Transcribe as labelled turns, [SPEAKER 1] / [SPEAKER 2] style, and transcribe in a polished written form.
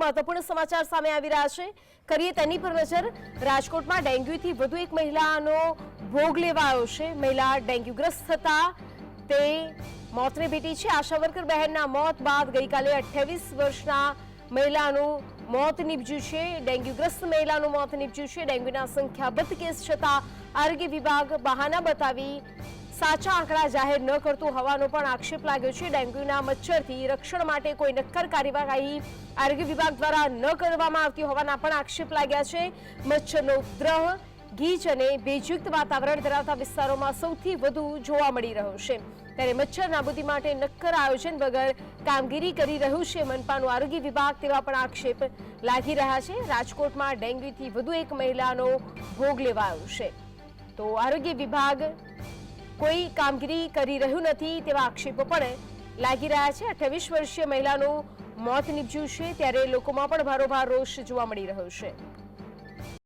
[SPEAKER 1] મહત્વપૂર્ણ સમાચાર સામે આવી રહ્યા છે, કરીએ તેની પર નજર। રાજકોટમાં ડેન્ગ્યુથી વધુ એક મહિલાનો ભોગ લેવાયો છે। મહિલા ડેન્ગ્યુગ્રસ્ત થતા તે મોતને ભેટી છે। આશા વર્કર બહેનના મોત બાદ ગઈકાલે 28 વર્ષના મહિલાનું મોત નીપજ્યું છે। ડેન્ગ્યુગ્રસ્ત મહિલાનું મોત નીપજ્યું છે। ડેન્ગ્યુના સંખ્યાબંધ કેસ છતાં આરોગ્ય વિભાગ બહાના બતાવી સાચા આંકડા જાહેર ન કરતું હોવાનો પણ આક્ષેપ લાગ્યો છે। ડેન્ગ્યુના મચ્છરથી રક્ષણ માટે કોઈ નક્કર કાર્યવાહી આરોગ્ય વિભાગ દ્વારા ન કરવામાં આવતી હોવાના પણ આક્ષેપ લાગ્યા છે। મચ્છરનો ઉપદ્રવ ગીચ અને ભેજયુક્ત વાતાવરણ ધરાવતા વિસ્તારોમાં સૌથી વધુ જોવા મળી રહ્યો છે, ત્યારે મચ્છર નાબૂદી માટે નક્કર આયોજન વગર કામગીરી કરી રહ્યું છે મનપાનું આરોગ્ય વિભાગ, તેવા પણ આક્ષેપ લાગી રહ્યા છે। રાજકોટમાં ડેન્ગ્યુથી વધુ એક મહિલાનો ભોગ લેવાયો છે, તો આરોગ્ય વિભાગ કોઈ કામગીરી કરી રહ્યું નથી તેવા આક્ષેપો પણ લાગી રહ્યા છે। 28 વર્ષીય મહિલાનું મોત નીપજ્યું છે, ત્યારે લોકોમાં પણ ભારોભાર રોષ જોવા મળી રહ્યો છે।